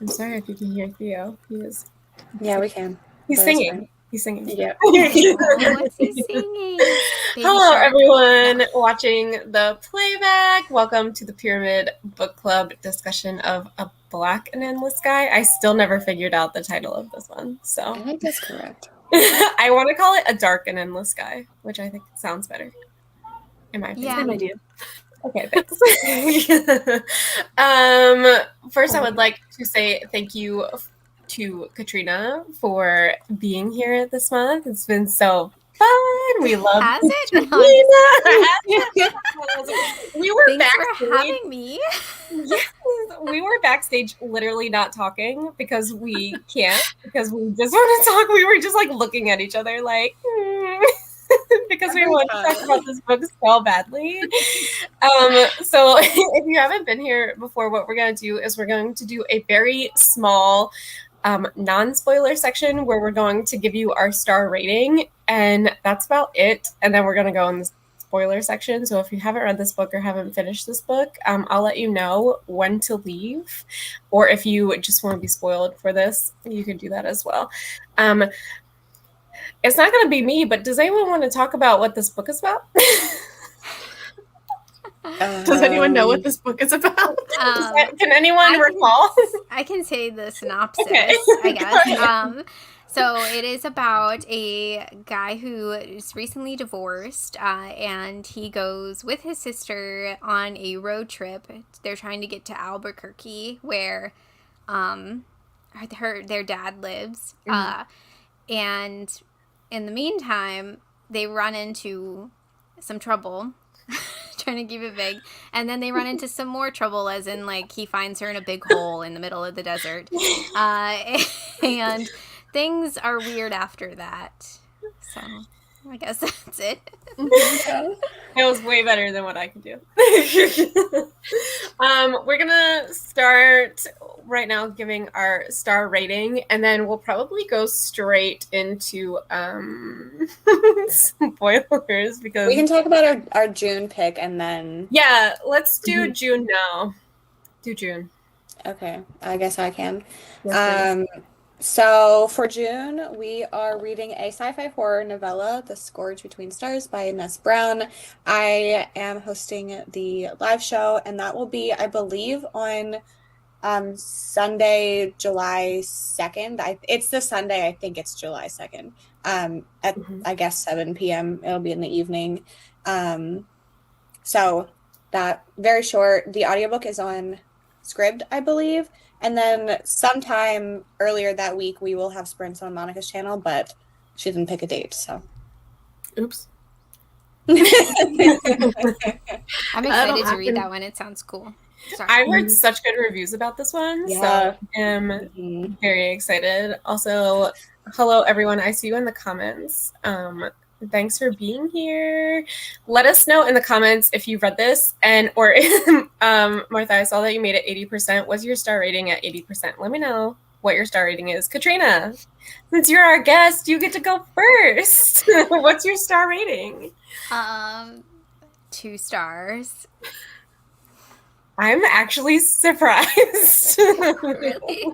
I'm sorry if you can hear Theo. Yeah, we can. He's singing. He's singing. Yeah. What's he singing? Baby Hello, Shark. everyone No. watching the playback. Welcome to the Pyramid Book Club discussion of A Black and Endless Sky. I still never figured out the title of this one, so I think that's correct. I want to call it A Dark and Endless Sky, which I think sounds better. In my opinion. Yeah. Same idea. Okay, thanks. First, I would like to say thank you to Katrina for being here this month. It's been so fun. We love Has it? We were Thanks backstage. for having me. Yes, we were backstage literally not talking because we can't, because we just want to talk. We were just like looking at each other like, because we want to talk about this book so badly. So if you haven't been here before, what we're going to do is we're going to do a very small non-spoiler section where we're going to give you our star rating, and that's about it. And then we're going to go in the spoiler section. So if you haven't read this book or haven't finished this book, I'll let you know when to leave, or if you just want to be spoiled for this, you can do that as well. It's not going to be me, but does anyone want to talk about what this book is about? Does anyone know what this book is about? Can anyone recall? I can say the synopsis, Okay. I guess. So it is about a guy who is recently divorced, and he goes with his sister on a road trip. They're trying to get to Albuquerque, where their dad lives. Mm-hmm. And in the meantime, they run into some trouble. Trying to keep it vague. And then they run into some more trouble, as in, like, he finds her in a big hole in the middle of the desert. And things are weird after that. So I guess that's it. It was way better than what I could do. We're gonna start right now giving our star rating, and then we'll probably go straight into spoilers, because we can talk about our June pick, and then let's do June now. Do June. Okay, I guess I can. Yes, so for June, we are reading a sci-fi horror novella, The Scourge Between Stars by Ness Brown. I am hosting the live show, and that will be, I believe, on Sunday, July 2nd. It's the Sunday, I think it's July 2nd. At I guess 7 p.m. It'll be in the evening. So that very short. The audiobook is on Scribd, I believe. And then sometime earlier that week, we will have sprints on Monica's channel, but she didn't pick a date, so. Oops. I'm excited to read that one. It sounds cool. Sorry. I heard such good reviews about this one, so I'm very excited. Also, hello, everyone. I see you in the comments. Thanks for being here. Let us know in the comments if you read this, or Martha, I saw that you made it 80%. What's your star rating at 80%? Let me know what your star rating is. Katrina, since you're our guest, you get to go first. What's your star rating? 2 stars. I'm actually surprised. Really?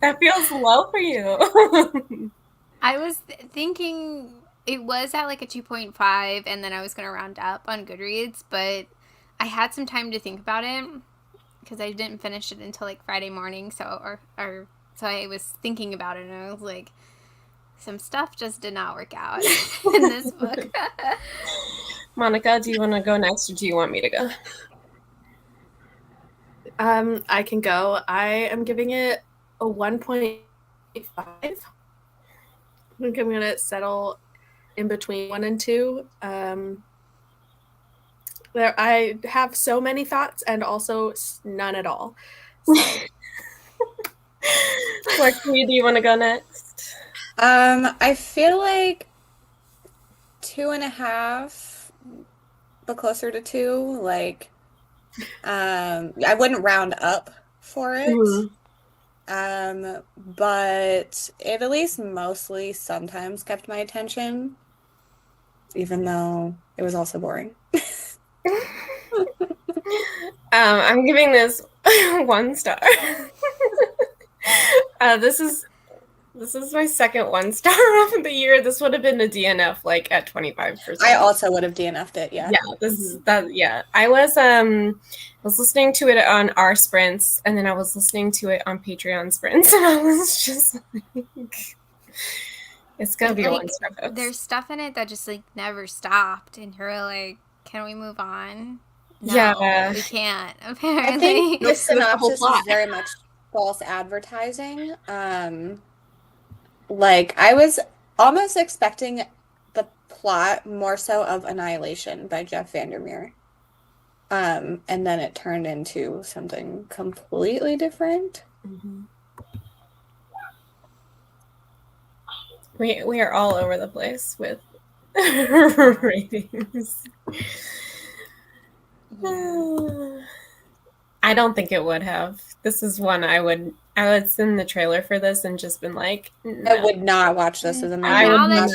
That feels low for you. I was thinking it was at like a 2.5, and then I was going to round up on Goodreads, but I had some time to think about it because I didn't finish it until like Friday morning. So I was thinking about it, and I was like, some stuff just did not work out in this book. Monica, do you want to go next, or do you want me to go? I can go. I am giving it a 1.5. I think I'm going to settle in between 1 and 2. I have so many thoughts and also none at all. So. Lexi, do you want to go next? I feel like 2.5, but closer to 2. Like, I wouldn't round up for it. But it at least mostly sometimes kept my attention, even though it was also boring. I'm giving this 1 star. This is my second 1-star of the year. This would have been a DNF like at 25%. I also would have DNF'd it. Yeah. Yeah, this is that. Yeah, I was listening to it on our sprints, and then I was listening to it on Patreon sprints, and I was just like, it's gonna be a 1-star. There's stuff in it that just like never stopped, and you're like, can we move on? No, Yeah. we can't. Apparently, I think the That's the whole synopsis plot. is very much false advertising. Like I was almost expecting the plot more so of Annihilation by Jeff Vandermeer. And then it turned into something completely different. Mm-hmm. We are all over the place with ratings. I don't think it would have. This is one I would send the trailer for this and just been like, no. I would not watch this as a movie. now that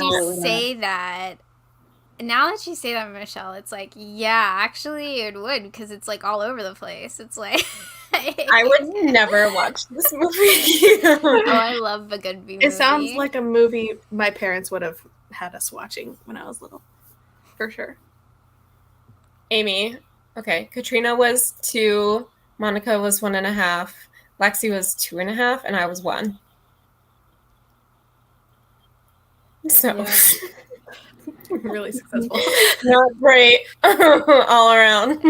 you say that, Michelle, it's like, yeah, actually it would, because it's like all over the place. It's like I would never watch this movie. Oh, I love a good B movie. It sounds like a movie my parents would have had us watching when I was little. For sure. Amy, okay, Katrina was 2, Monica was 1.5, Lexi was 2.5, and I was 1. So Yeah. Really successful. not great all around.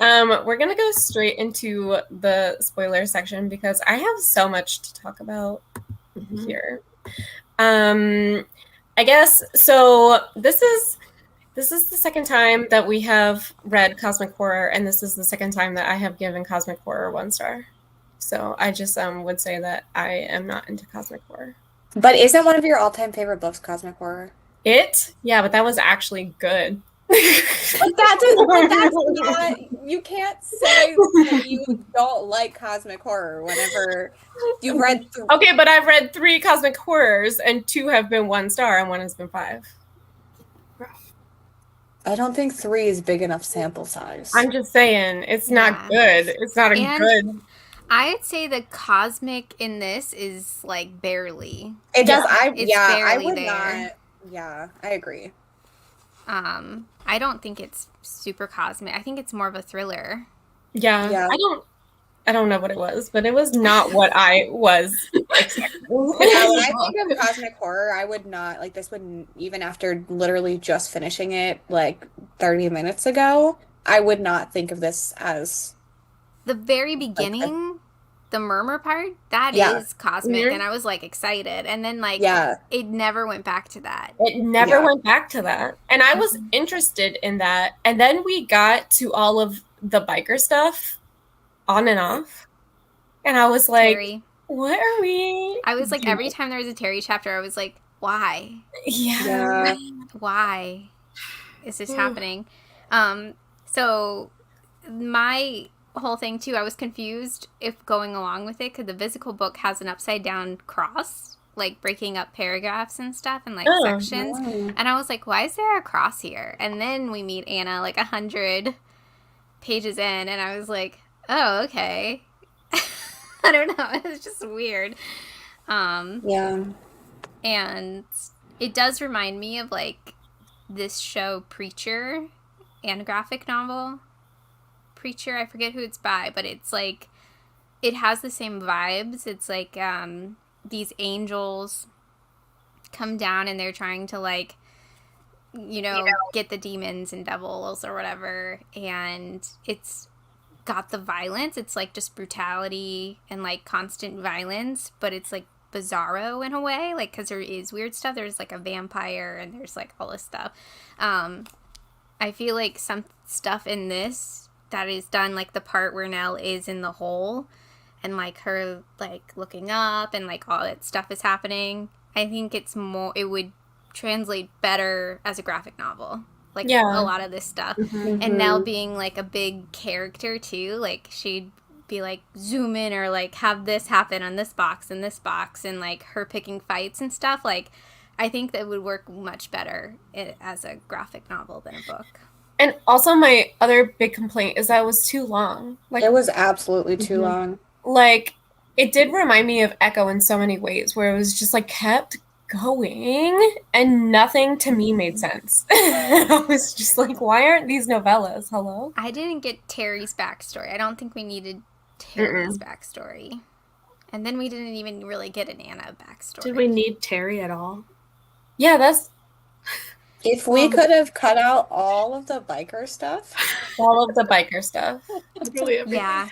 We're gonna go straight into the spoiler section because I have so much to talk about here. I guess so. This is the second time that we have read Cosmic Horror, and this is the second time that I have given Cosmic Horror 1 star. So I just would say that I am not into Cosmic Horror. But isn't one of your all-time favorite books Cosmic Horror? Yeah, but that was actually good. But that's not, you can't say that you don't like Cosmic Horror whenever you've read Okay, but I've read 3 Cosmic Horrors, and 2 have been 1 star, and 1 has been 5. I don't think 3 is big enough sample size. I'm just saying, it's not good. It's not good. I'd say the cosmic in this is like barely. It does. It's I barely would there. not. Yeah, I agree. I don't think it's super cosmic. I think it's more of a thriller. Yeah. I don't know what it was, but it was not what I was expecting. When I think of Cosmic Horror, I would not, like, this wouldn't, even after literally just finishing it, like, 30 minutes ago, I would not think of this as... The very beginning, the murmur part, that is cosmic, and I was, like, excited. And then, like, it never went back to that. It never went back to that. And I was interested in that. And then we got to all of the biker stuff on and off. And I was like, Terry. What are we? I was like, every time there was a Terry chapter, I was like, why? Yeah. Why is this happening? So my whole thing too, I was confused if going along with it, because the physical book has an upside down cross, like breaking up paragraphs and stuff and like sections. No. And I was like, why is there a cross here? And then we meet Anna like 100 pages in, and I was like, oh, okay. I don't know. It was just weird. Yeah. And it does remind me of like this show Preacher and graphic novel Preacher. I forget who it's by, but it's like it has the same vibes. It's like these angels come down and they're trying to like get the demons and devils or whatever, and it's got the violence. It's like just brutality and like constant violence, but it's like bizarro in a way, like because there is weird stuff. There's like a vampire and there's like all this stuff. I feel like some stuff in this that is done, like the part where Nell is in the hole and like her like looking up and like all that stuff is happening. I think it would translate better as a graphic novel, like a lot of this stuff. And Nell being like a big character too, like she'd be like zoom in or like have this happen on this box and this box, and like her picking fights and stuff. Like I think that would work much better as a graphic novel than a book. And also my other big complaint is that it was too long. Like It was absolutely too long. Like It did remind me of Echo in so many ways, where it was just like kept going and nothing to me made sense. I was just like, why aren't these novellas? Hello? I didn't get Terry's backstory. I don't think we needed Terry's backstory. And then we didn't even really get an Anna backstory. Did we need Terry at all? Yeah, that's If we could have cut out all of the biker stuff. all of the biker stuff. Really Yeah.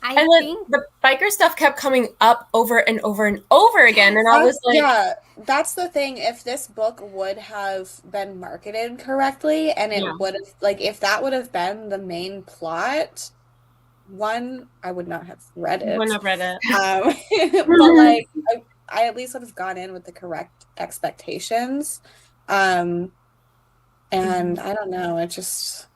I And think the biker stuff kept coming up over and over and over again. And I was like, yeah, that's the thing. If this book would have been marketed correctly and it would have, like, if that would have been the main plot, one, I would not have read it. wouldn't have read it. But, like, I at least would have gone in with the correct expectations. And I don't know, it just...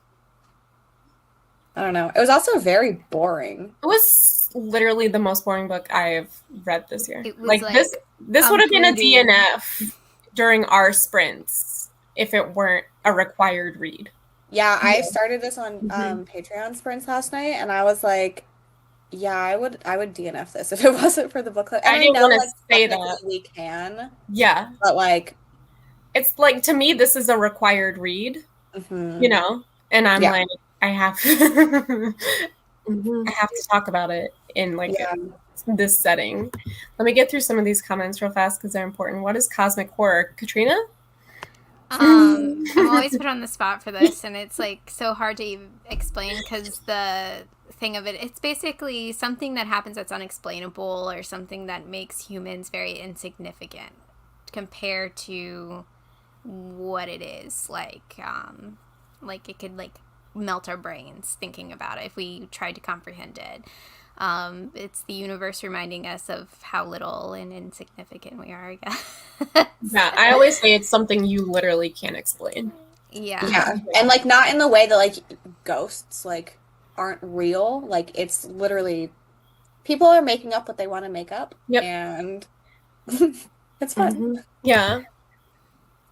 I don't know. It was also very boring. It was literally the most boring book I've read this year. It was Like like this would have been a brooding. DNF during our sprints if it weren't a required read. Yeah, I started this on Patreon sprints last night, and I was like, yeah, I would DNF this if it wasn't for the book club. And I didn't know, wanna like, say technically that. we can, Yeah. but like, It's like, to me, this is a required read, mhm. you know? And I'm Yeah. like, I have Mhm. I have to talk about it in like Yeah. this setting. Let me get through some of these comments real fast because they're important. What is cosmic horror? Katrina? I'm always put on the spot for this, and it's like so hard to even explain because the thing of it, it's basically something that happens that's unexplainable or something that makes humans very insignificant compared to what it is. Like it could like melt our brains thinking about it if we tried to comprehend it. It's the universe reminding us of how little and insignificant we are, I guess. Yeah, I always say it's something you literally can't explain. Yeah. And like not in the way that like ghosts like aren't real. Like it's literally people are making up what they want to make up. Yep. And it's fun. Yeah.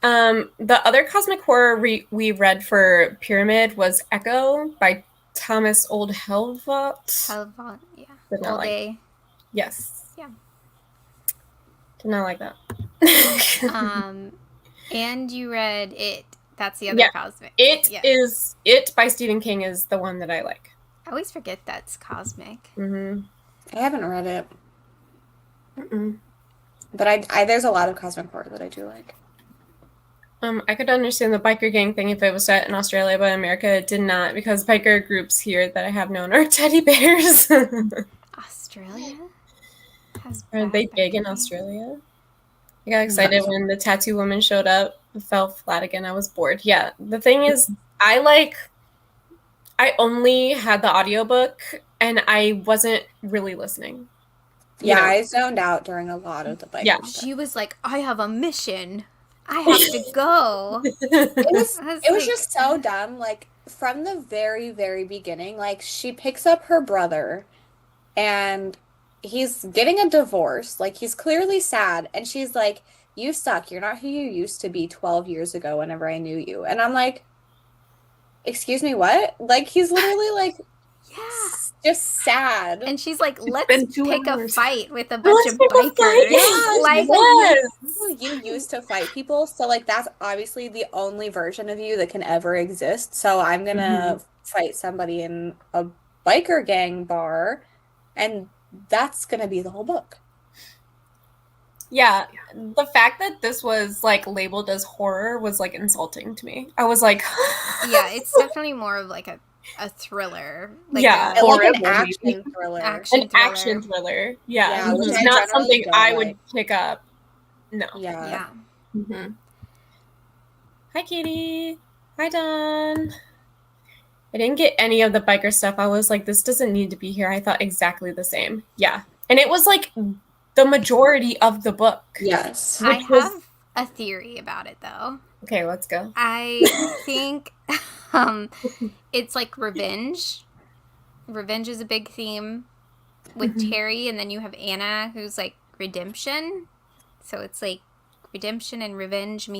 The other cosmic horror we read for Pyramid was Echo by Thomas Oldhelvot. Yeah. Did not All like day. Yes. Yeah. Did not like that. And you read It. That's the other cosmic. It by Stephen King is the one that I like. I always forget that's cosmic. I haven't read it. Mm-mm. But I there's a lot of cosmic horror that I do like. I could understand the biker gang thing if it was set in Australia, but in America it did not, because biker groups here that I have known are teddy bears. Australia? Are they big in Australia? I got excited when the tattoo woman showed up. It fell flat again. I was bored. Yeah, the thing is, I only had the audiobook and I wasn't really listening. Yeah, I zoned out during a lot of the biker stuff. She was like, I have a mission. I have to go. It was just so dumb. Like, from the very, very beginning, like, she picks up her brother and he's getting a divorce. Like, he's clearly sad. And she's like, you suck. You're not who you used to be 12 years ago whenever I knew you. And I'm like, excuse me, what? Like, he's literally like, just sad. And she's like, let's pick a hours. fight with a bunch of bikers. You used to fight people, so like that's obviously the only version of you that can ever exist. So I'm gonna fight somebody in a biker gang bar, and that's gonna be the whole book. Yeah, the fact that this was like labeled as horror was like insulting to me. I was like, yeah, it's definitely more of like a thriller. Like like an action thriller. Action thriller. Yeah, which is not something I would pick up. No. Yeah. Hi, Katie. Hi, Dawn. I didn't get any of the biker stuff. I was like, this doesn't need to be here. I thought exactly the same. Yeah. And it was like the majority of the book. Yes. I have a theory about it, though. Okay, let's go. I think it's like revenge. Revenge is a big theme with Terry, and then you have Anna, who's like redemption. So it's like redemption and revenge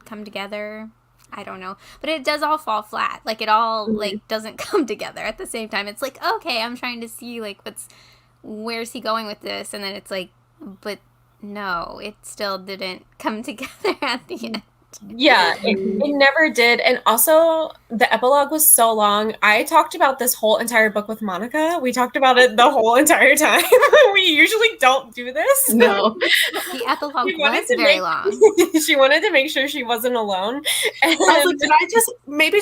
come together. I don't know. But it does all fall flat. Like it all like doesn't come together at the same time. It's like, okay, I'm trying to see like where's he going with this? And then it's like, but no, it still didn't come together at the end. Yeah, it never did. And also, the epilogue was so long. I talked about this whole entire book with Monica. We talked about it the whole entire time. We usually don't do this. No. The epilogue was very long. She wanted to make sure she wasn't alone. And I was like, did I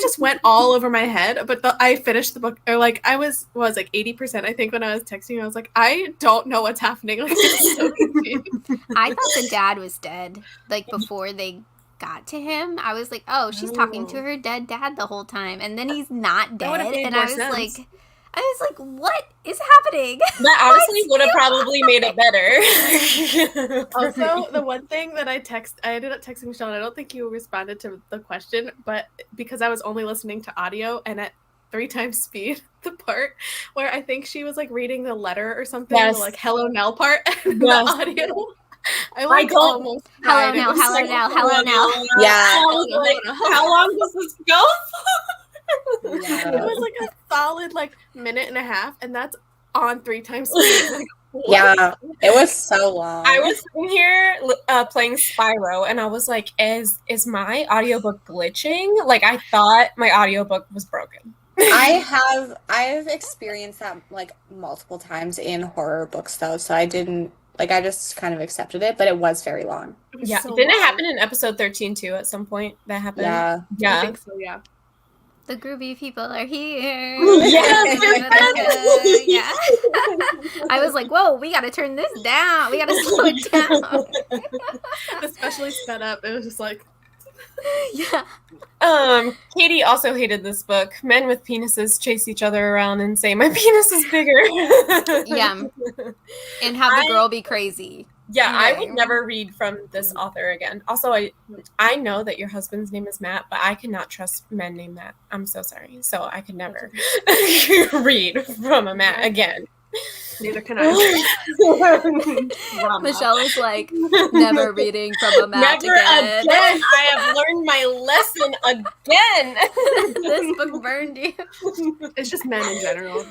just went all over my head? But I finished the book, or like I was 80%, I think, when I was texting you. I was like, I don't know what's happening. Like, I'm so confused. I thought the dad was dead, like, before they got to him. I was like, oh, she's talking to her dead dad the whole time, and then he's not dead. And I was like, what is happening? That honestly would have probably made it better. Also, the one thing that I ended up texting Michelle, and I don't think you responded to the question, but because I was only listening to audio and at 3 times speed, the part where I think she was like reading the letter or something, yes. the like Hello Nell part, and yes. the audio. I almost hello now. Yeah. How long does this go? Yeah. It was like a solid like minute and a half, and that's on 3 times speed. Like, Yeah, it was so long. I was sitting here playing Spyro, and I was like, is my audiobook glitching? Like, I thought my audiobook was broken. I've experienced that like multiple times in horror books though, so I just kind of accepted it, but it was very long. Yeah. so Didn't it long. happen in episode 13 too at some point? That happened? Yeah. Yeah. I think so, yeah. The groovy people are here. Yes, Yeah. I was like, whoa, we gotta turn this down. We gotta slow it down. Especially sped up. It was just like, Yeah. Katie also hated this book. Men with penises chase each other around and say, my penis is bigger. Yeah. And have the girl be crazy. Yeah, I Right. would never read from this author again. Also, I know that your husband's name is Matt, but I cannot trust men named Matt. I'm so sorry. So I could never read from a Matt again. neither can I. Michelle is like, never reading from a Matt Never again. I have learned my lesson again. This book burned you. It's just men in general.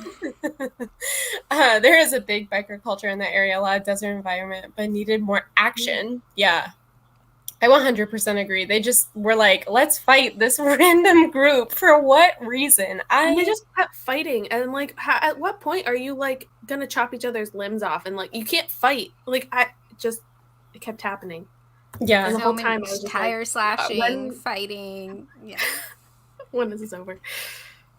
There is a big biker culture in that area, a lot of desert environment, but needed more action. Yeah. I 100% agree. They just were like, let's fight this random group. For what reason? And they just kept fighting. And like, at what point are you like gonna chop each other's limbs off? And like, you can't fight. Like, it kept happening. Yeah. And the So whole many time I was just tire like, slashing, fighting. Yeah. when is this over? It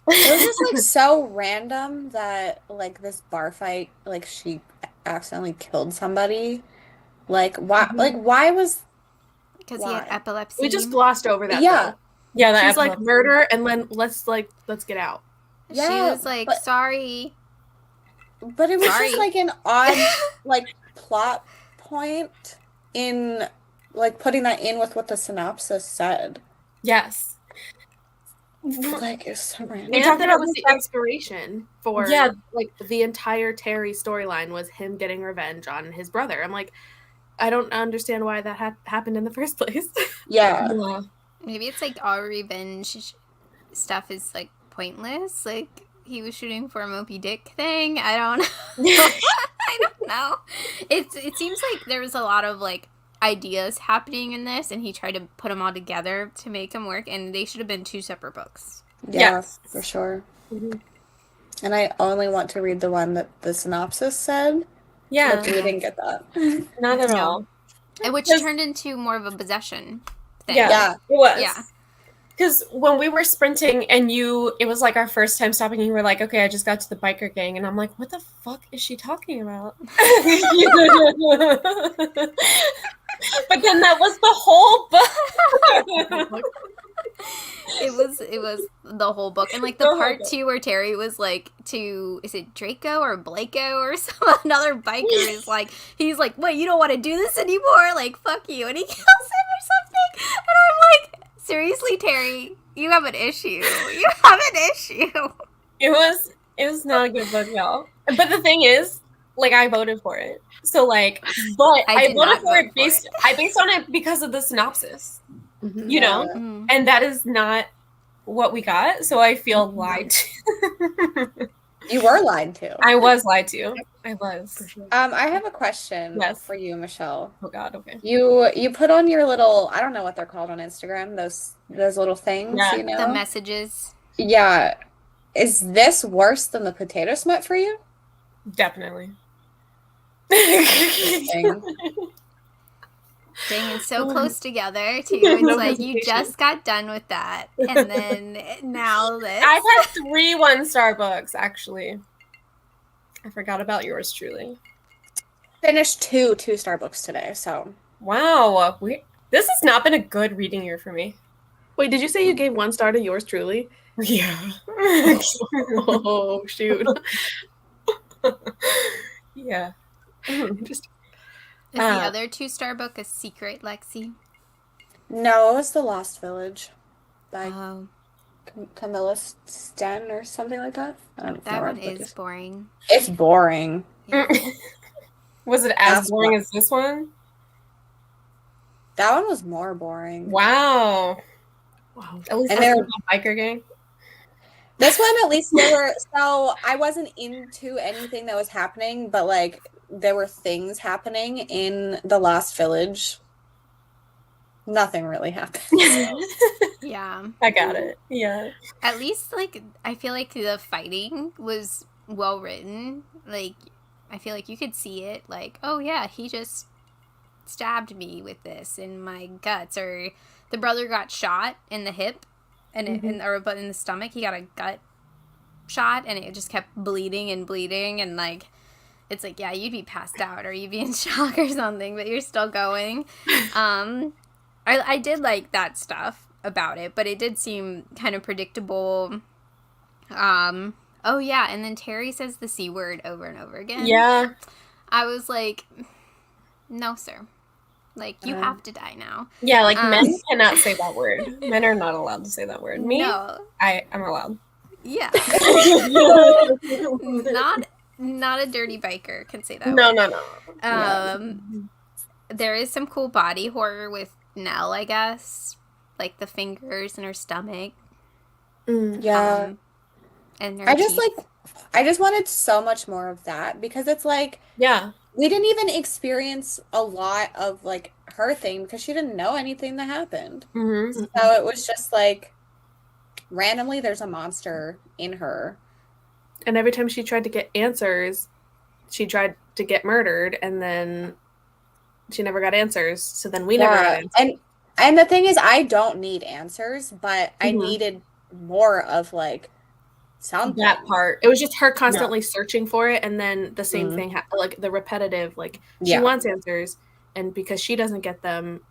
was just like so random that like this bar fight, like she accidentally killed somebody. Like why? Like why was? Because he had Why? epilepsy. We just glossed over that. Yeah. though. Yeah, that She's like episode. murder, and then let's get out. She Yeah, was like, but- sorry. But it was Sorry. just like an odd like plot point in like putting that in with what the synopsis said. Yes. Like it's so random. We And talked that about it was this the inspiration for Yeah. like the entire Terry storyline was him getting revenge on his brother. I'm like, I don't understand why that happened in the first place. Yeah. Yeah. Maybe it's like all revenge stuff is like pointless. Like he was shooting for a Moby Dick thing. I don't know. I don't know. It seems like there was a lot of like ideas happening in this, and he tried to put them all together to make them work, and they should have been 2 separate books. Yeah, Yes. for sure. Mhm. And I only want to read the one that the synopsis said. Yeah. But we didn't get that. Not at No. all. And which Because- turned into more of a possession thing. Yeah. Yeah. It was. Yeah. Because when we were sprinting and it was like our first time stopping, you were like, okay, I just got to the biker gang. And I'm like, what the fuck is she talking about? But then that was the whole book. It was the whole book, and like the The whole part book. 2 where Terry was like is it Draco or Blako or another biker is like, he's like, wait, you don't want to do this anymore, like fuck you, and he kills him or something, and I'm like, seriously, Terry, you have an issue. You have an issue. It was not a good book, y'all. But the thing is, like, I voted for it. So like, but I I did voted not for vote it based on it because of the synopsis. Mhm. You know? Yeah. Mm. And that is not what we got, so I feel lied to. You were lied to. I was lied to. I was. For sure. I have a question Yes. for you, Michelle. Oh God. Okay. You put on your little, I don't know what they're called on Instagram, those little things, Yeah. you know? The messages. Yeah. Is this worse than the potato smut for you? Definitely. Dang. Dang, it's so close together too. It's No like you hesitation. just got done with that, and then now this. I've had 3 1-star books, actually. I forgot about yours truly. Finished 2 2-star books today, so. Wow. This has not been a good reading year for me. Wait, did you say you gave 1 star to yours truly? Yeah. Oh, shoot. Yeah. Interesting. Is the other 2-star book a secret, Lexi? No, it was The Lost Village by Oh, Camilla Sten or something like that. I don't know that what one the book is boring. It's boring. Yeah. Was it as That's boring as this one? That one was more boring. Wow. Wow. At least And that's they're- not a biker gang. This one, at least there were, so I wasn't into anything that was happening, but like there were things happening in The Lost Village. Nothing really happened. Yeah. I got it. Yeah. At least, like, I feel like the fighting was well written. Like, I feel like you could see it. Like, oh yeah, he just stabbed me with this in my guts, or the brother got shot in the hip, and but in the stomach, he got a gut shot, and it just kept bleeding, and like, it's like, yeah, you'd be passed out, or you'd be in shock or something, but you're still going. I did like that stuff about it, but it did seem kind of predictable. Oh yeah, and then Terry says the C word over and over again. Yeah. I was like, no, sir. Like, you have to die now. Yeah, like men cannot say that word. Men are not allowed to say that word. Me, No. I'm allowed. Yeah. not a dirty biker can say that No, word. no. There is some cool body horror with Nell, I guess. Like the fingers in her stomach. Yeah. And her I just teeth. I just wanted so much more of that because it's like Yeah. we didn't even experience a lot of like her thing because she didn't know anything that happened. Mm-hmm. So it was just like randomly there's a monster in her. And every time she tried to get answers, she tried to get murdered, and then she never got answers. So then we never got answers. And the thing is, I don't need answers, but I Mhm. needed more of like something. That part. It was just her constantly searching for it, and then the same Mhm. thing, like the repetitive, like she Yeah. wants answers, and because she doesn't get them,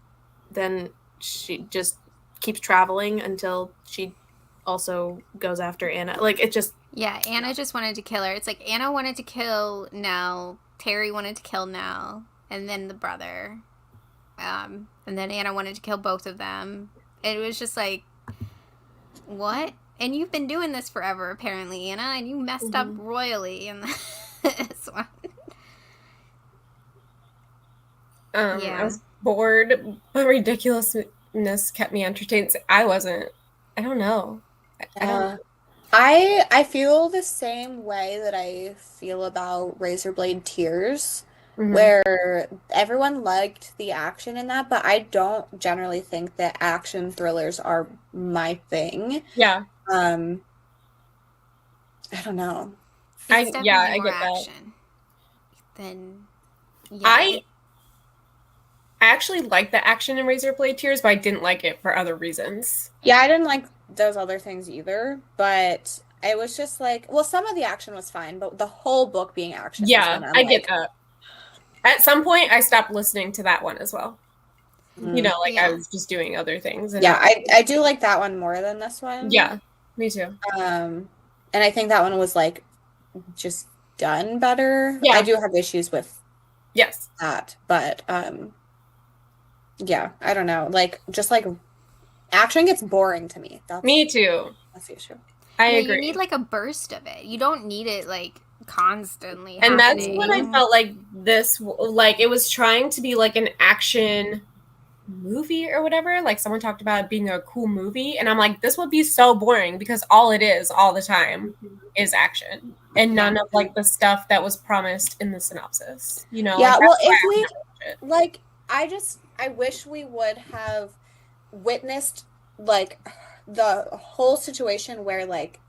then she just keeps traveling until she also goes after Anna. Like it just Yeah, Anna just wanted to kill her. It's like Anna wanted to kill Nell, Terry wanted to kill Nell, and then the brother. And then Anna wanted to kill both of them. It was just like, what? And you've been doing this forever, apparently, Anna, and you messed up royally in this one. Yeah. I was bored, but ridiculousness kept me entertained. I wasn't. I don't know. I don't. I feel the same way that I feel about Razorblade Tears, Mhm. where everyone liked the action in that, but I don't generally think that action thrillers are my thing. Yeah. I don't know. It's I definitely get more that. action than I actually like the action in Razorblade Tears, but I didn't like it for other reasons. Yeah, I didn't like those other things either, but it was just like, well, some of the action was fine, but the whole book being action. Yeah, I get that. At some point, I stopped listening to that one as well. You know, like I Yeah. was just doing other things. And Yeah, I do like that one more than this one. Yeah, me too. And I think that one was like just done better. Yeah. I do have issues with Yes. that, but yeah, I don't know. Like just like action gets boring to me. Me too. That's the issue. I Yeah, agree. you need like a burst of it. You don't need it like constantly And that's happening. what I felt like this, like it was trying to be like an action movie or whatever. Like someone talked about it being a cool movie, and I'm like, this would be so boring because all it is all the time is action and none of like the stuff that was promised in the synopsis. You know? Yeah. Like, Well, that's why if I we never watch it. like, I wish we would have witnessed like the whole situation where like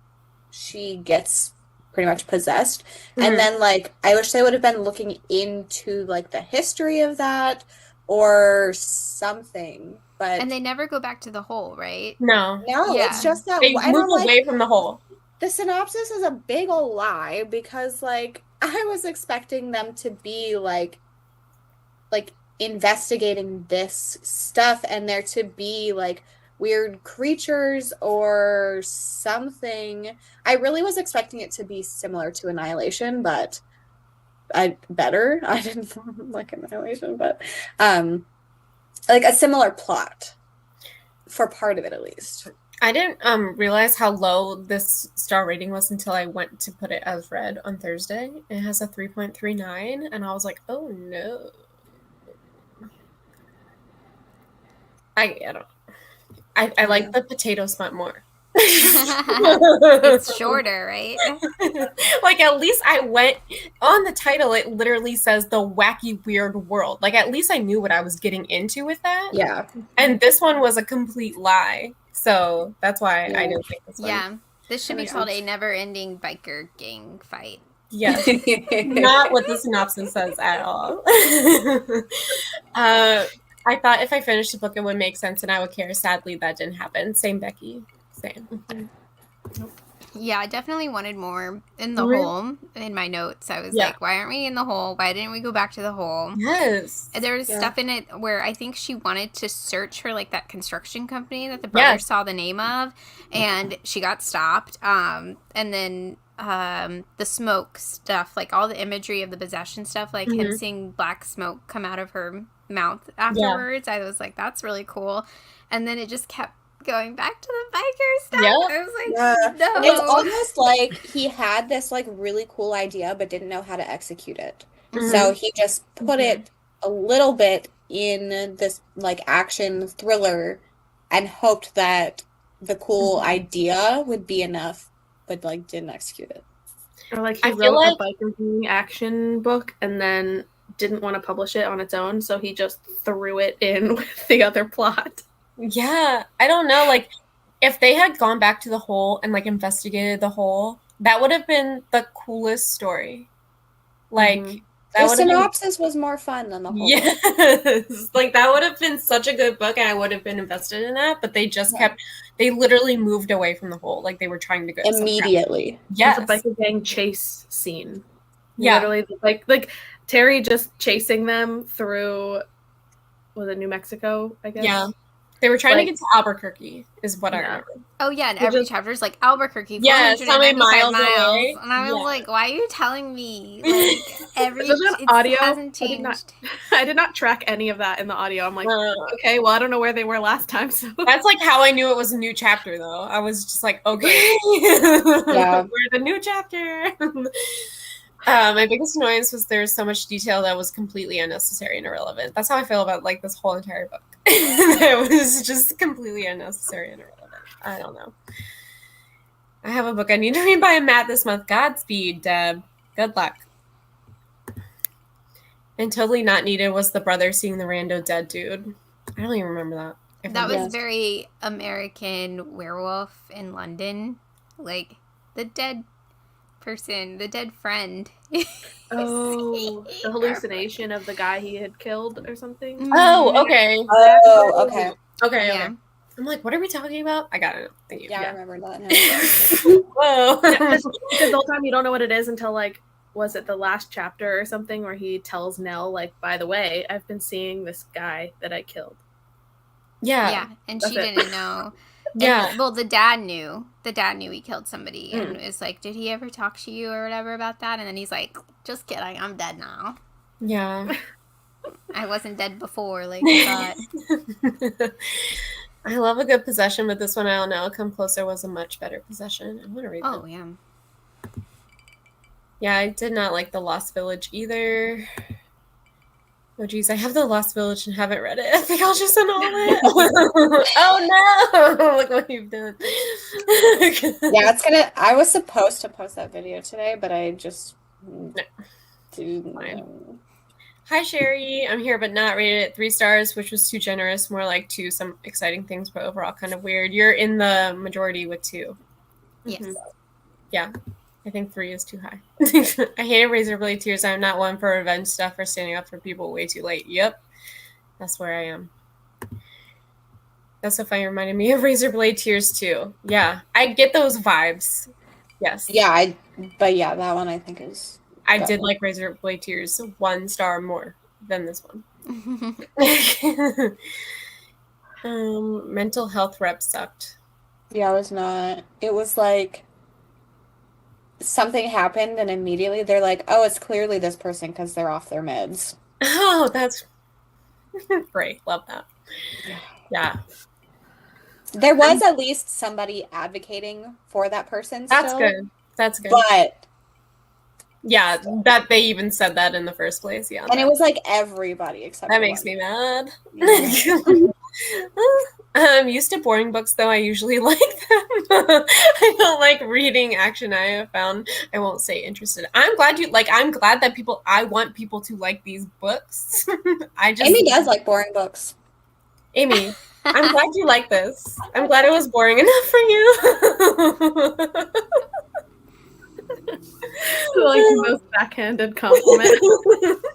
she gets pretty much possessed, and then like I wish they would have been looking into like the history of that or something. But And they never go back to the hole, right? No, Yeah. it's just that they and move I'm like, away from the hole. the synopsis is a big ol' lie because like I was expecting them to be like investigating this stuff and there to be like weird creatures or something. I really was expecting it to be similar to Annihilation, but I didn't like Annihilation, but like a similar plot for part of it at least. I didn't realize how low this star rating was until I went to put it as read on Thursday. It has a 3.39, and I was like, oh no. I don't. I like the potato smut more. It's shorter, right? Like at least I went on the title. It literally says the wacky weird world. Like at least I knew what I was getting into with that. Yeah. And this one was a complete lie. So that's why I didn't think this one. Yeah. This should be called a never-ending biker gang fight. Yeah. Not what the synopsis says at all. I thought if I finished the book, it would make sense and I would care. Sadly, that didn't happen. Same Becky. Same. Yeah, I definitely wanted more in the hole in my notes. I was like, why aren't we in the hole? Why didn't we go back to the hole? Yes. And there was stuff in it where I think she wanted to search for like that construction company that the brother saw the name of, and she got stopped. And then the smoke stuff, like all the imagery of the possession stuff, like him seeing black smoke come out of her mouth afterwards. I was like, that's really cool. And then it just kept going back to the biker stuff. I was like, no. It's almost like he had this like really cool idea but didn't know how to execute it. So he just put it a little bit in this like action thriller and hoped that the cool idea would be enough, but like didn't execute it. Or like he wrote a biker action book and then didn't want to publish it on its own, so he just threw it in with the other plot. Yeah, I don't know. Like, if they had gone back to the hole and like investigated the hole, that would have been the coolest story. Like, the synopsis was more fun than the whole. Yes, like that would have been such a good book, and I would have been invested in that. But they just they literally moved away from the hole, like they were trying to go immediately. Yes, the biker gang chase scene. Yeah, literally, like Terry just chasing them through. Was it New Mexico? I guess. Yeah. They were trying to get to Albuquerque, is what I remember. Oh, yeah, and every chapter is like, Albuquerque, 495 how many miles miles. away? And I was like, why are you telling me? Like, every audio hasn't changed. I did not track any of that in the audio. I'm like, okay, well, I don't know where they were last time. So that's like how I knew it was a new chapter, though. I was just like, okay, we're the new chapter. My biggest annoyance was there's so much detail that was completely unnecessary and irrelevant. That's how I feel about like this whole entire book. It was just completely unnecessary and irrelevant. I don't know. I have a book I need to read by a Matt this month. Godspeed, Deb. Good luck. And totally not needed was the brother seeing the rando dead dude. I don't even remember that. That was very American Werewolf in London. Like, the dead person, the dead friend. Oh, the hallucination of the guy he had killed or something. Oh, okay. Okay. Yeah. I'm like, what are we talking about? I got it. Thank you. Yeah, I remember that now. Whoa. Because the whole time you don't know what it is until like, was it the last chapter or something where he tells Nell, like, by the way, I've been seeing this guy that I killed. Yeah, and she didn't know. Yeah. Well, the dad knew. The dad knew he killed somebody and was like, did he ever talk to you or whatever about that? And then he's like, just kidding, I'm dead now. Yeah. I wasn't dead before, like I thought. I love a good possession, but this one, I don't know. Come Closer was a much better possession. I want to read Oh, that. yeah. Yeah, I did not like The Lost Village either. Oh geez, I have The Lost Village and haven't read it. I think I'll just annul it. Oh no! Look what you've done. Yeah, I was supposed to post that video today, but I just Fine. Hi Sherry, I'm here but not rated at 3 stars, which was too generous. More like 2, some exciting things, but overall kind of weird. You're in the majority with 2. Yes. Yeah. I think 3 is too high. I hated Razorblade Tears. I'm not one for revenge stuff or standing up for people way too late. Yep. That's where I am. That's so funny. Reminded me of Razorblade Tears too. Yeah. I get those vibes. Yes. Yeah, but yeah, that one I think is I did like Razorblade Tears 1 star more than this one. Mental health rep sucked. Yeah, it was not. It was like something happened and immediately they're like, oh, it's clearly this person because they're off their meds. Oh, that's great. Love that. Yeah. There was at least somebody advocating for that person still. That's good. That's good. But yeah, that they even said that in the first place. Yeah. And it was like everybody except that makes me mad. Yeah. I'm used to boring books, though. I usually like them. I don't like reading action. I have found I won't say interested. I'm glad that I want people to like these books. Amy does like boring books. Amy, I'm glad you like this. I'm glad it was boring enough for you. Like the most backhanded compliment.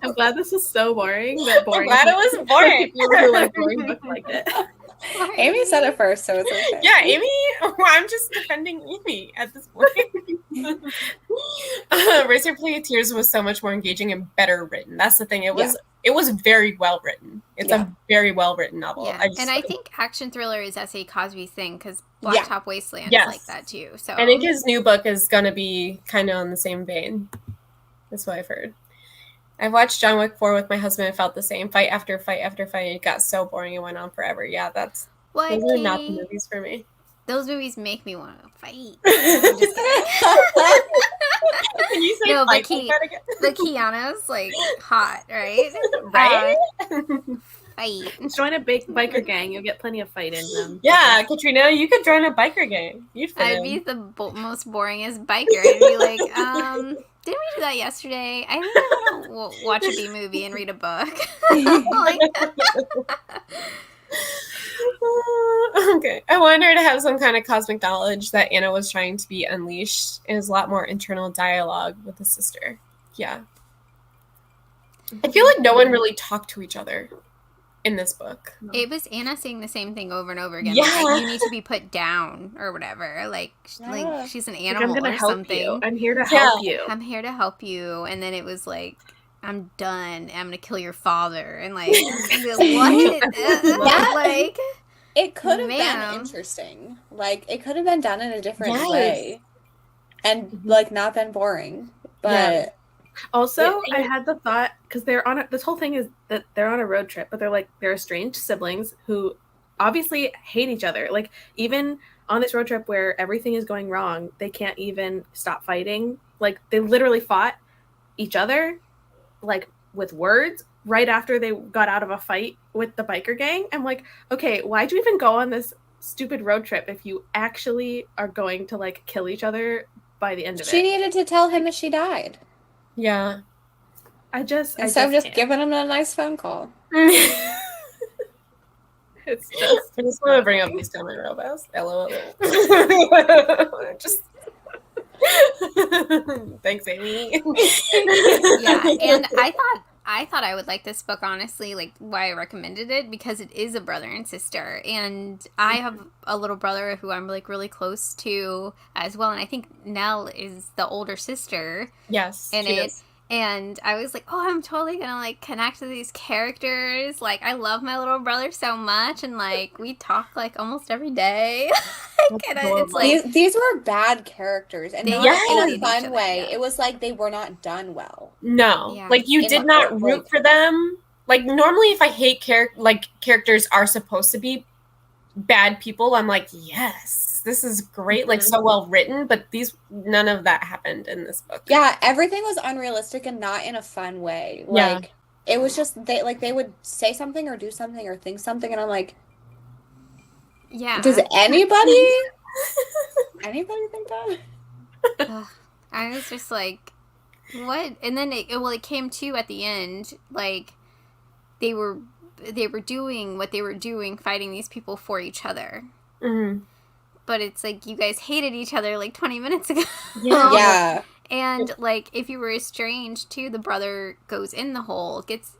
I'm glad this is so boring. But boring. I'm glad it was boring. People who like boring books liked it. Amy said it first, so it's okay. Yeah, Amy. I'm just defending Amy at this point. Razorblade Tears was so much more engaging and better written. That's the thing. It was very well written. It's a very well written novel. Yeah. I think action thriller is S.A. Cosby's thing because Blacktop Wasteland is like that too. So I think his new book is gonna be kind of on the same vein. That's what I've heard. I've watched John Wick 4 with my husband and felt the same. Fight after fight after fight. It got so boring. It went on forever. Yeah, those are not the movies for me. Those movies make me want to fight. Can you say no, fight but Kiana's like hot, right? Right? Fight. Join a biker gang. You'll get plenty of fight in them. Yeah, Katrina, you could join a biker gang. I'd be the most boringest biker. I'd be like, didn't we do that yesterday? I think I'm gonna watch a B movie and read a book. Okay. I want her to have some kind of cosmic knowledge that Anna was trying to be unleashed. It was a lot more internal dialogue with the sister. Yeah. I feel like no one really talked to each other in this book. It was Anna saying the same thing over and over again. Yeah. Like, you need to be put down or whatever. Like she's an animal I'm gonna or help something. You. I'm here to help you. I'm here to help you. And then it was like, I'm done. I'm gonna kill your father. And like, what? Like, it could have been interesting. Like, it could have been done in a different way, and like not been boring. But also, I had the thought because they're on this whole thing is that they're on a road trip, but they're estranged siblings who obviously hate each other. Like even on this road trip where everything is going wrong, they can't even stop fighting. Like they literally fought each other, like with words right after they got out of a fight with the biker gang. I'm like, okay, why'd you even go on this stupid road trip if you actually are going to like kill each other by the end of it? She needed to tell him that she died. Yeah. Instead of just giving him a nice phone call. I just want to bring up these comment real fast. LOL. Just thanks, Amy. Yeah, and I thought I would like this book, honestly, like why I recommended it, because it is a brother and sister, and I have a little brother who I'm like really close to as well, and I think Nell is the older sister. Yes, in it. Is. And I was like, oh, I'm totally gonna like connect to these characters. Like, I love my little brother so much, and like we talk like almost every day. It's like these were bad characters, and not in a fun way. Yeah. It was like they were not done well. No, like you did not root for them. Like normally, if I hate characters are supposed to be bad people, I'm like, yes. This is great, like so well written, but none of that happened in this book. Yeah, everything was unrealistic and not in a fun way. Like it was just they would say something or do something or think something, and I'm like, Yeah. does anybody think that? Ugh. I was just like, what? And then it came to at the end, like they were doing what they were doing, fighting these people for each other. Mm-hmm. But it's like you guys hated each other like 20 minutes ago. Yeah. And like if you were estranged too, the brother goes in the hole, gets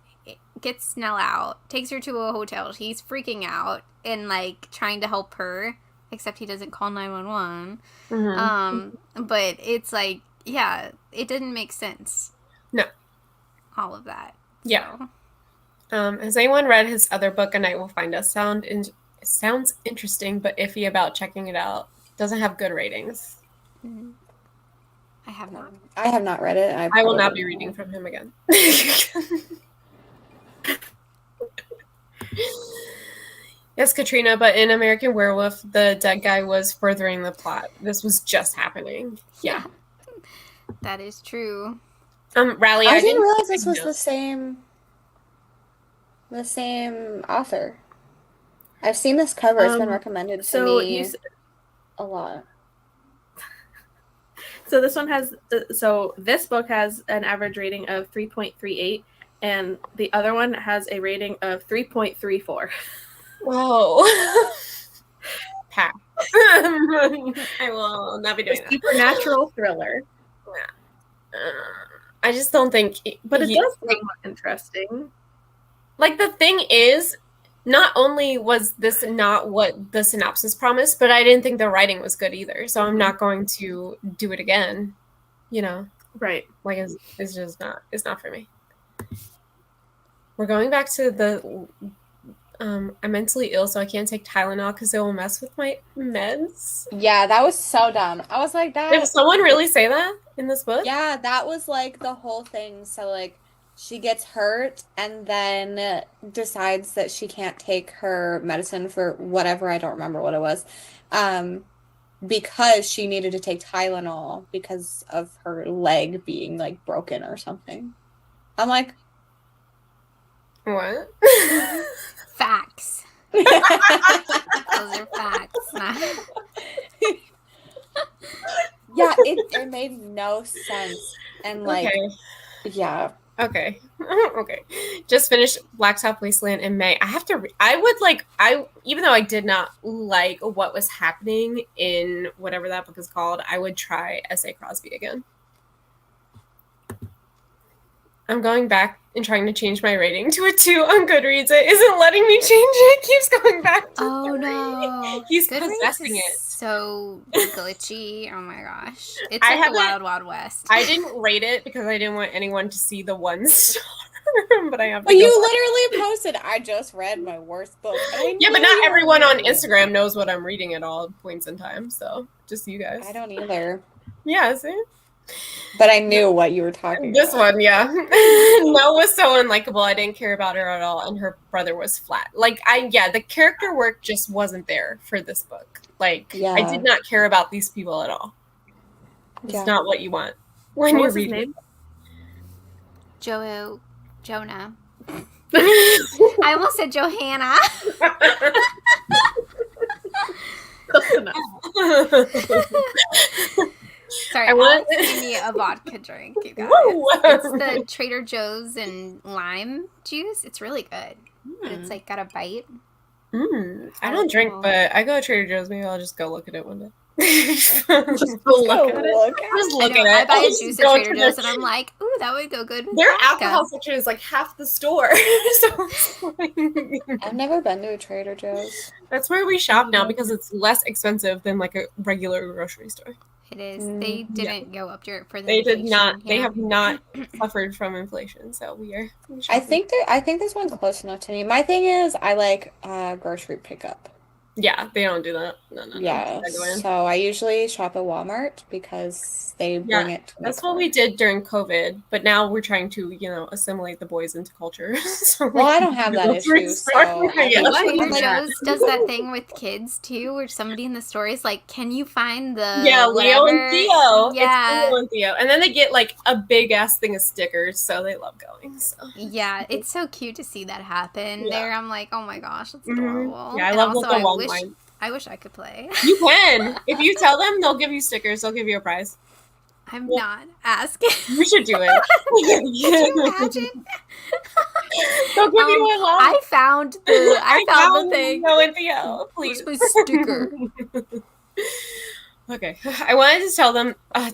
Snell out, takes her to a hotel. He's freaking out and like trying to help her, except he doesn't call 911. Mm-hmm. But it's like, yeah, it didn't make sense. No. All of that. Yeah. So. Has anyone read his other book, A Night Will Find Us? Sounds interesting, but iffy about checking it out. Doesn't have good ratings. Mm-hmm. I have not. I have not read it. I will not be reading from him again. Yes, Katrina, but in American Werewolf, the dead guy was furthering the plot. This was just happening. Yeah. That is true. Rally, I didn't realize this was the same author. I've seen this cover. It's been recommended to me a lot. So this one has, this book has an average rating of 3.38, and the other one has a rating of 3.34. Whoa. Pass. I will not be doing that. Supernatural thriller. I just don't think... But it does sound interesting. Like, the thing is, not only was this not what the synopsis promised, but I didn't think the writing was good either. So I'm not going to do it again. You know? Right. Like, it's just not... It's not for me. We're going back to the... I'm mentally ill, so I can't take Tylenol because it will mess with my meds. Yeah, that was so dumb. I was like, that... Did someone really say that in this book? Yeah, that was, like, the whole thing. So, like, she gets hurt and then decides that she can't take her medicine for whatever, I don't remember what it was, because she needed to take Tylenol because of her leg being, like, broken or something. I'm like... What? Facts. Those are facts. Yeah, it made no sense. And, like, okay. Yeah. Okay. Okay. Just finished Blacktop Wasteland in May. Even though I did not like what was happening in whatever that book is called, I would try S.A. Crosby again. I'm going back and trying to change my rating to a 2 on Goodreads. It isn't letting me change it. It keeps going back to 3. No. He's Goodreads possessing is it. So glitchy. Oh my gosh. It's like the Wild Wild West. I didn't rate it because I didn't want anyone to see the 1 star. But I have to But you literally posted, I just read my worst book. Yeah, but not everyone on Instagram knows what I'm reading at all points in time. So just you guys. I don't either. Yeah, see? But I knew what you were talking This about. one, yeah. Noelle was so unlikable. I didn't care about her at all, and her brother was flat. Like, the character work just wasn't there for this book. Like, I did not care about these people at all. It's not what you want when you're reading. Jonah. I almost said Johanna. Sorry, Alex gave me a vodka drink, you guys. It's the Trader Joe's and lime juice. It's really good. But it's like got a bite. I don't drink, but I go to Trader Joe's. Maybe I'll just go look at it one day. Just go look at it. Just look at it. I buy a juice at Trader Joe's and I'm like, ooh, that would go good with their vodka. alcohol section is like half the store. So I've never been to a Trader Joe's. That's where we shop now because it's less expensive than like a regular grocery store. It is. They didn't go up for the They inflation. did not. Yeah. They have not suffered from inflation, so we are. I think this one's close enough to me. My thing is, I like grocery pickup. Yeah, they don't do that. No. Yeah, I go in. so I usually shop at Walmart because they bring it to my That's car. what we did during COVID, but now we're trying to, assimilate the boys into culture. So Well, I don't have that issue, so I Yeah. Trader like, Joe's does that thing with kids too, where somebody in the store is like, "Can you find the Leo and whatever?" Theo. Yeah, It's Leo and Theo, and then they get like a big ass thing of stickers, so they love going. So. yeah, it's so cute to see that happen. Yeah. There, I'm like, oh my gosh, that's adorable. Yeah, I And love also, the one line. I wish I could play. You can. If you tell them, they'll give you stickers. They'll give you a prize. I'm not asking. You should do it. Could you imagine? They'll give you a lot. I found the thing. Leo and Theo, please. Where's my sticker? Okay, I wanted to tell them, I'm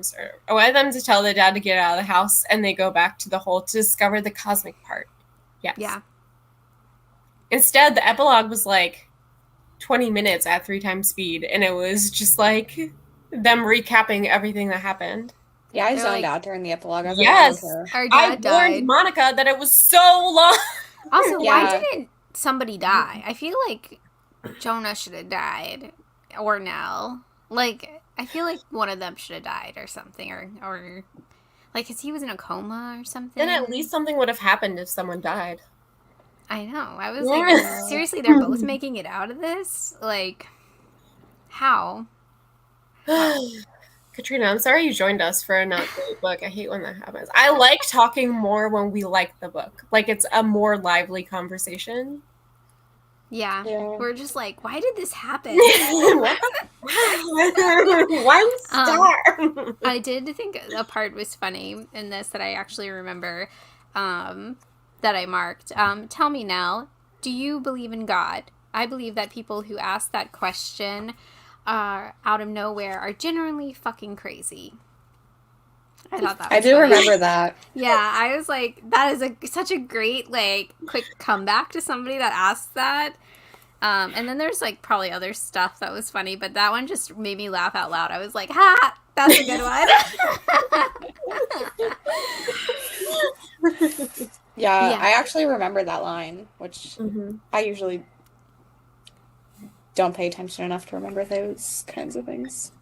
sorry. I wanted them to tell their dad to get out of the house, and they go back to the hole to discover the cosmic part. Yes. Yeah. Instead, the epilogue was like 20 minutes at 3 times speed, and it was just like them recapping everything that happened. Yeah, I They're zoned like, out during the epilogue. I was Yes. like, Our I dad died. warned Monica that it was so long. Also, Yeah. why didn't somebody die? I feel like Jonah should have died, or Nell. Like, I feel like one of them should have died or something, or like, 'cause he was in a coma or something. Then at least something would have happened if someone died. I know. I was like, seriously, they're both making it out of this? Like, how? Katrina, I'm sorry you joined us for a not great book. I hate when that happens. I like talking more when we like the book. Like, it's a more lively conversation. Yeah. Yeah. We're just like, why did this happen? Why star? I did think a part was funny in this that I actually remember that I marked. Tell me now, do you believe in God? I believe that people who ask that question out of nowhere are generally fucking crazy. I thought that was I do funny. remember that. Yeah, I was like, that is such a great, like, quick comeback to somebody that asked that. And then there's, like, probably other stuff that was funny, but that one just made me laugh out loud. I was like, ha, that's a good one. Yeah, I actually remember that line, which I usually don't pay attention enough to remember those kinds of things.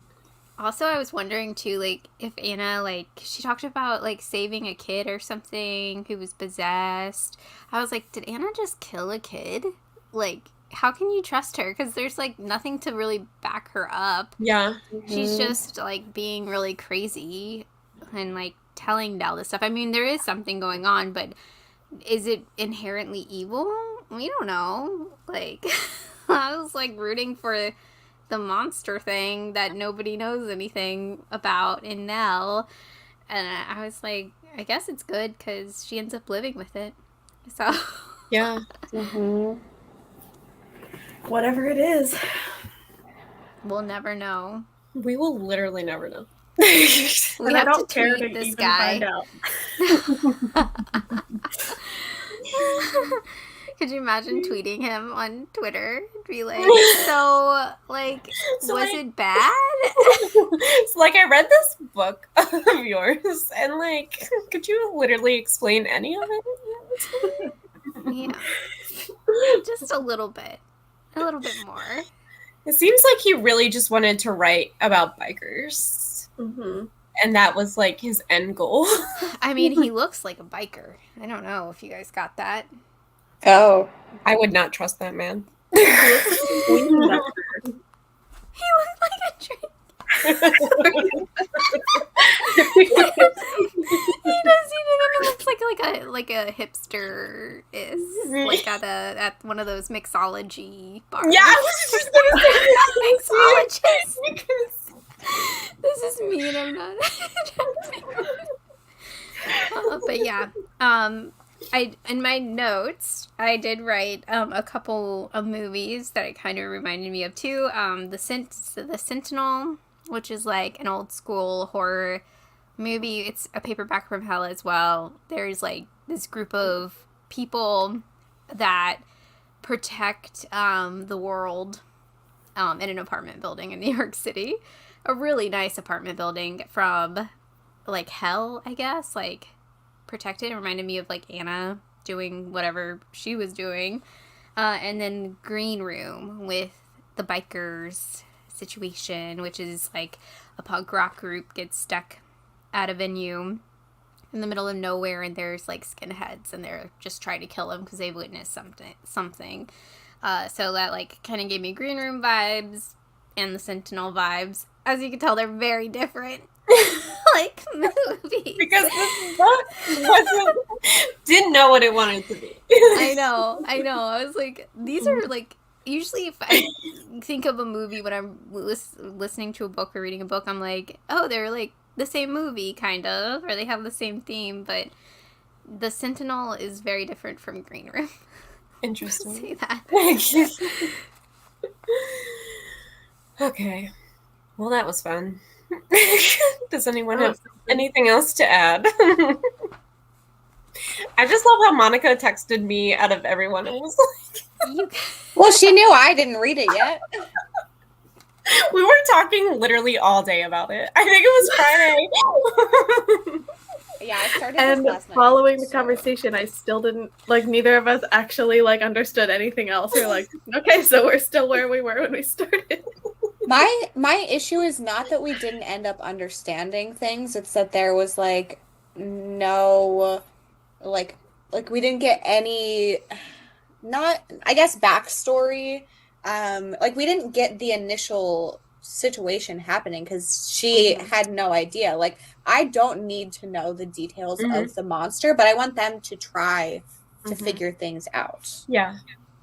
Also, I was wondering, too, like, if Anna, like, she talked about, like, saving a kid or something who was possessed. I was like, did Anna just kill a kid? Like, how can you trust her? Because there's, like, nothing to really back her up. Yeah. She's just, like, being really crazy and, like, telling Dal this stuff. I mean, there is something going on, but is it inherently evil? We don't know. Like, I was, like, rooting for the monster thing that nobody knows anything about in Nell. And I was like, I guess it's good because she ends up living with it. So. Yeah. Whatever it is. We'll never know. We will literally never know. We And have I don't to care tweet to this even guy. find out. Could you imagine tweeting him on Twitter? Be like, so, like, was it bad? It's like, I read this book of yours, and, like, could you literally explain any of it? Yeah. Just a little bit. A little bit more. It seems like he really just wanted to write about bikers. And that was, like, his end goal. I mean, he looks like a biker. I don't know if you guys got that. Oh. I would not trust that man. He looked like a drink. He does. He looks like a hipster is like at one of those mixology bars. Yeah, I was just gonna say mixologist. This is me, and I'm not. But yeah, in my notes, I did write a couple of movies that it kind of reminded me of too. The Sentinel, which is like an old school horror movie. It's a paperback from hell as well. There's like this group of people that protect the world in an apartment building in New York City. A really nice apartment building from like hell, I guess. Like protected. It reminded me of like Anna doing whatever she was doing. And then Green Room with the bikers situation, which is like a punk rock group gets stuck at a venue in the middle of nowhere, and there's like skinheads, and they're just trying to kill them because they've witnessed something. So that like kind of gave me Green Room vibes and the Sentinel vibes. As you can tell, they're very different. Like movies. Because this book didn't know what it wanted to be. I know. I was like, these are like, usually if I think of a movie when I'm listening to a book or reading a book, I'm like, oh, they're like the same movie, kind of, or they have the same theme, but the Sentinel is very different from Green Room. Interesting. Say that. Okay. Well, that was fun. Does anyone have anything else to add? I just love how Monica texted me out of everyone and was like, well, she knew I didn't read it yet. We were talking literally all day about it. I think it was Friday. Yeah, I started And this last night. following the conversation, I still didn't, like, neither of us actually, like, understood anything else. We were like, okay, so we're still where we were when we started. My issue is not that we didn't end up understanding things. It's that there was, like, no, like we didn't get any, not, I guess, backstory. Like, we didn't get the initial situation happening because she had no idea. Like, I don't need to know the details of the monster, but I want them to try to figure things out. Yeah.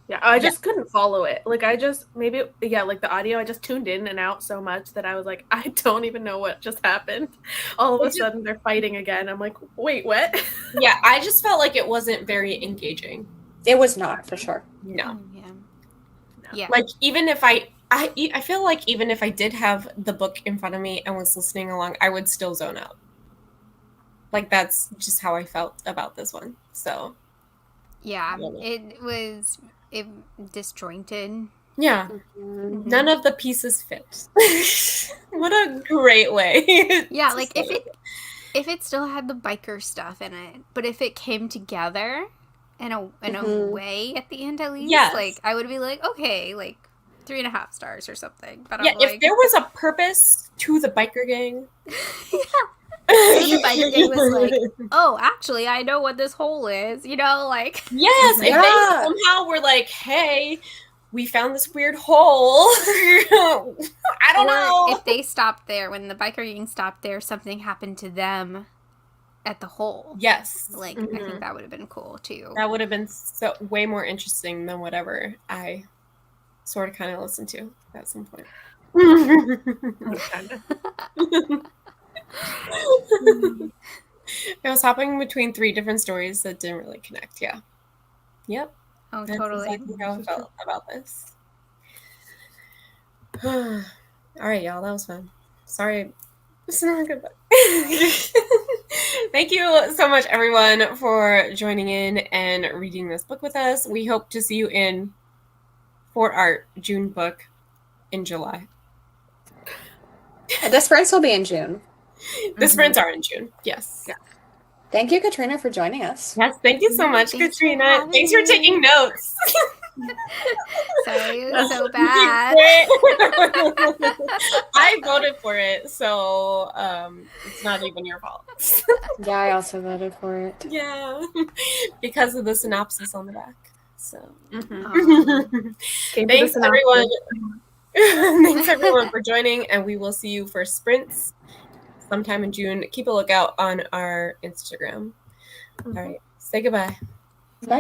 Yeah, I just couldn't follow it. Like, like the audio, I just tuned in and out so much that I was like, I don't even know what just happened. All of a sudden, they're fighting again. I'm like, wait, what? Yeah, I just felt like it wasn't very engaging. It was not, for sure. No. Yeah. Like, even if I feel like even if I did have the book in front of me and was listening along, I would still zone out. Like, that's just how I felt about this one. So. Yeah, it was disjointed. Yeah. None of the pieces fit. What a great way. Yeah, like if it still had the biker stuff in it, but if it came together in a way at the end at least, like I would be like, okay, like 3.5 stars or something. But yeah, I'm like, if there was a purpose to the biker gang. The biker gang was like, oh, actually, I know what this hole is. You know, like yes, if they somehow were like, hey, we found this weird hole. I don't know. If they stopped there, when the biker gang stopped there, something happened to them at the hole. Yes. Like, I think that would have been cool, too. That would have been way more interesting than whatever I sort of kind of listened to at some point. I was hopping between 3 different stories that didn't really connect. Yeah. Yep. Oh, That's totally. exactly how I felt about this. All right, y'all. That was fun. Sorry. It's not a good book. Thank you so much, everyone, for joining in and reading this book with us. We hope to see you in Fort Art June book in July. The sprints will be in June. The sprints are in June. Yes. Yeah. Thank you, Katrina, for joining us. Yes, thank you so much, Thanks Katrina. Thanks for taking notes. Sorry, it was so bad. I voted for it, so it's not even your fault. Yeah, I also voted for it. Yeah, because of the synopsis on the back. So, Thanks, everyone. Thanks, everyone, for joining, and we will see you for sprints sometime in June. Keep a lookout on our Instagram. All right, say goodbye.